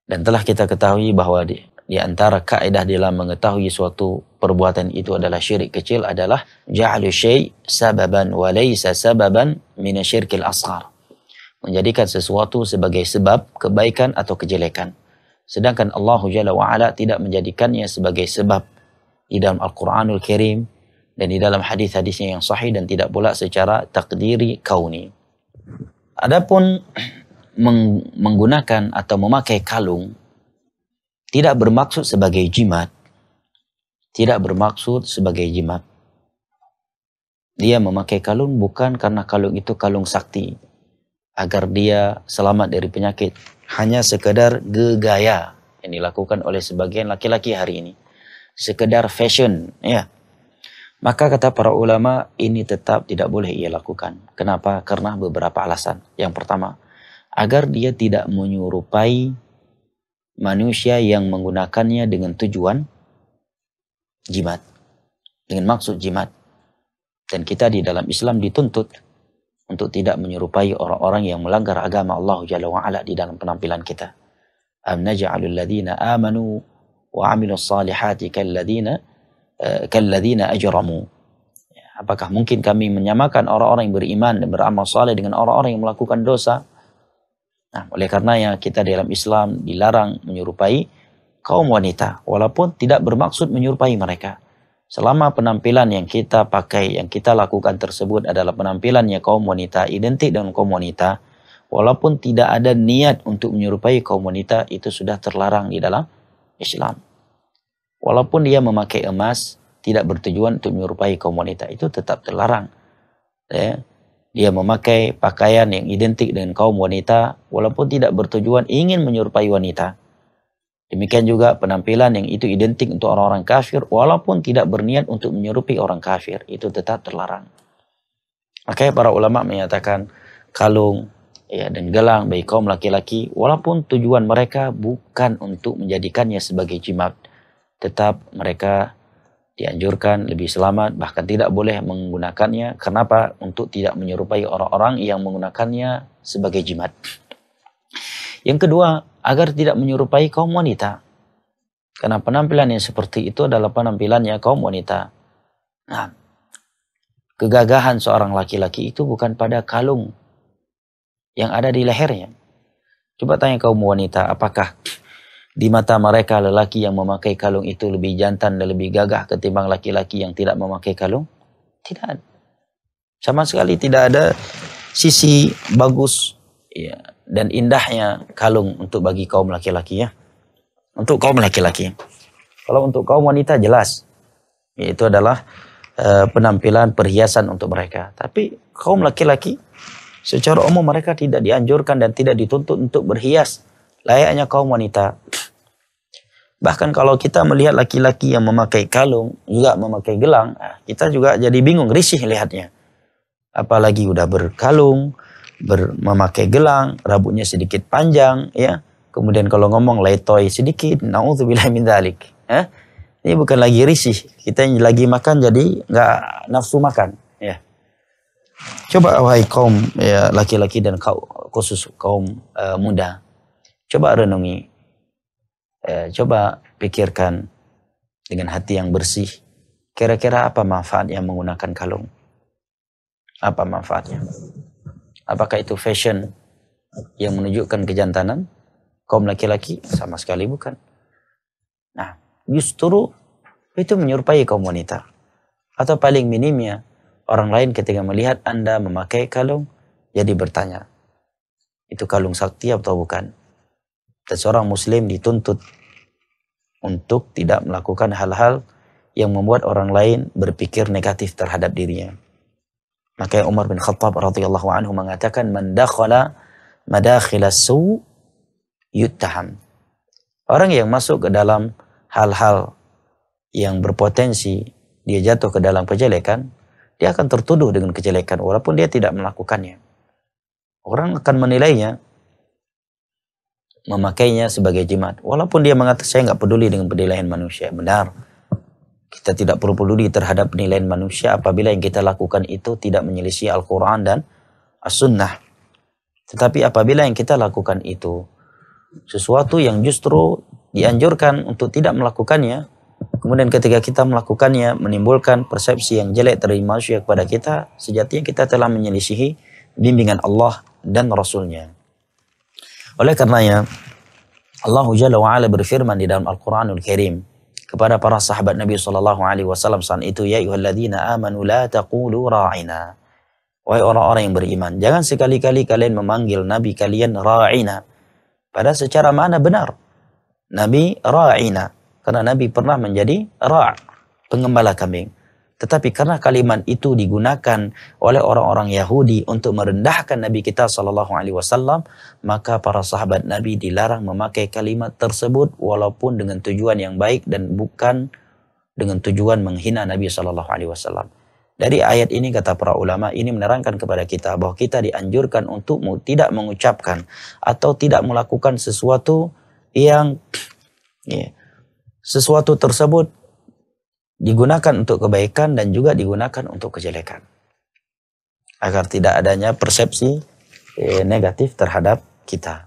Dan telah kita ketahui bahwa di antara kaidah dalam mengetahui suatu perbuatan itu adalah syirik kecil adalah ja'alu syai' sababan wa laysa sababan minasyirkil asghar. Menjadikan sesuatu sebagai sebab kebaikan atau kejelekan. Sedangkan Allah Jalla wa'ala tidak menjadikannya sebagai sebab di dalam Al-Quranul Karim dan di dalam hadis-hadisnya yang sahih, dan tidak pula secara takdiri kauni. Adapun menggunakan atau memakai kalung tidak bermaksud sebagai jimat. Tidak bermaksud sebagai jimat. Dia memakai kalung bukan karena kalung itu kalung sakti, agar dia selamat dari penyakit. Hanya sekedar gegaya yang dilakukan oleh sebagian laki-laki hari ini. Sekedar fashion, ya. Maka kata para ulama, ini tetap tidak boleh ia lakukan. Kenapa? Karena beberapa alasan. Yang pertama, agar dia tidak menyerupai manusia yang menggunakannya dengan tujuan jimat, dengan maksud jimat. Dan kita di dalam Islam dituntut untuk tidak menyerupai orang-orang yang melanggar agama Allah Jalla wa'ala di dalam penampilan kita. Am naj'alul ladzina amanu wa 'amilus salihati kalladzina ajramu. Apakah mungkin kami menyamakan orang-orang yang beriman dan beramal saleh dengan orang-orang yang melakukan dosa? Nah, oleh karenanya kita dalam Islam dilarang menyerupai kaum wanita, walaupun tidak bermaksud menyerupai mereka. Selama penampilan yang kita pakai, yang kita lakukan tersebut adalah penampilannya kaum wanita, identik dengan kaum wanita, walaupun tidak ada niat untuk menyerupai kaum wanita, itu sudah terlarang di dalam Islam. Walaupun dia memakai emas, tidak bertujuan untuk menyerupai kaum wanita, itu tetap terlarang. Ya. Dia memakai pakaian yang identik dengan kaum wanita, walaupun tidak bertujuan ingin menyerupai wanita. Demikian juga penampilan yang itu identik untuk orang-orang kafir, walaupun tidak berniat untuk menyerupai orang kafir, itu tetap terlarang. Makanya para ulama menyatakan kalung ya, dan gelang bagi kaum laki-laki, walaupun tujuan mereka bukan untuk menjadikannya sebagai jimat, tetap mereka dianjurkan lebih selamat, bahkan tidak boleh menggunakannya. Kenapa? Untuk tidak menyerupai orang-orang yang menggunakannya sebagai jimat. Yang kedua, agar tidak menyerupai kaum wanita. Karena penampilan yang seperti itu adalah penampilannya kaum wanita. Nah, kegagahan seorang laki-laki itu bukan pada kalung yang ada di lehernya. Coba tanya kaum wanita, apakah di mata mereka lelaki yang memakai kalung itu lebih jantan dan lebih gagah ketimbang laki-laki yang tidak memakai kalung? Tidak. Sama sekali tidak ada sisi bagus ya, dan indahnya kalung untuk bagi kaum laki-laki ya. Untuk kaum laki-laki. Kalau untuk kaum wanita jelas. Itu adalah penampilan perhiasan untuk mereka. Tapi kaum laki-laki secara umum mereka tidak dianjurkan dan tidak dituntut untuk berhias layaknya kaum wanita. Bahkan kalau kita melihat laki-laki yang memakai kalung, juga memakai gelang, kita juga jadi bingung, risih lihatnya. Apalagi udah berkalung, memakai gelang, rambutnya sedikit panjang, ya. Kemudian kalau ngomong letoy sedikit, na'udzubillah min dzalik. Ini bukan lagi risih, kita yang lagi makan jadi nggak nafsu makan. Ya. Coba wahai kaum ya, laki-laki dan khusus kaum muda, coba renungi. Coba pikirkan dengan hati yang bersih, kira-kira apa manfaatnya menggunakan kalung? Apa manfaatnya? Apakah itu fashion yang menunjukkan kejantanan kaum laki-laki? Sama sekali bukan. Nah, justru itu menyerupai kaum wanita. Atau paling minimnya, orang lain ketika melihat Anda memakai kalung, jadi bertanya, itu kalung sakti atau bukan? Dan seorang muslim dituntut untuk tidak melakukan hal-hal yang membuat orang lain berpikir negatif terhadap dirinya. Maka Umar bin Khattab radhiyallahu anhu mengatakan, man dakhala madakhil as-su' yuttaham. Orang yang masuk ke dalam hal-hal yang berpotensi dia jatuh ke dalam kejelekan, dia akan tertuduh dengan kejelekan walaupun dia tidak melakukannya. Orang akan menilainya, memakainya sebagai jimat. Walaupun dia mengatakan saya nggak peduli dengan penilaian manusia. Benar. Kita tidak perlu peduli terhadap penilaian manusia apabila yang kita lakukan itu tidak menyelisih Al-Quran dan As-Sunnah. Tetapi apabila yang kita lakukan itu sesuatu yang justru dianjurkan untuk tidak melakukannya, kemudian ketika kita melakukannya menimbulkan persepsi yang jelek dari manusia kepada kita, sejatinya kita telah menyelisihi bimbingan Allah dan Rasulnya. Oleh karenanya Allah Jalla wa'ala berfirman di dalam Al-Quranul Karim kepada para sahabat Nabi SAW saat itu, ya ayyuhalladzina amanu la taqulu ra'ina. Wahai orang-orang yang beriman, jangan sekali-kali kalian memanggil Nabi kalian ra'ina. Padahal secara mana benar Nabi ra'ina, karena Nabi pernah menjadi ra', pengembala kambing. Tetapi karena kalimat itu digunakan oleh orang-orang Yahudi untuk merendahkan Nabi kita SAW, maka para sahabat Nabi dilarang memakai kalimat tersebut walaupun dengan tujuan yang baik dan bukan dengan tujuan menghina Nabi SAW. Dari ayat ini kata para ulama, ini menerangkan kepada kita bahwa kita dianjurkan untuk tidak mengucapkan atau tidak melakukan sesuatu yang sesuatu tersebut digunakan untuk kebaikan dan juga digunakan untuk kejelekan, agar tidak adanya persepsi negatif terhadap kita.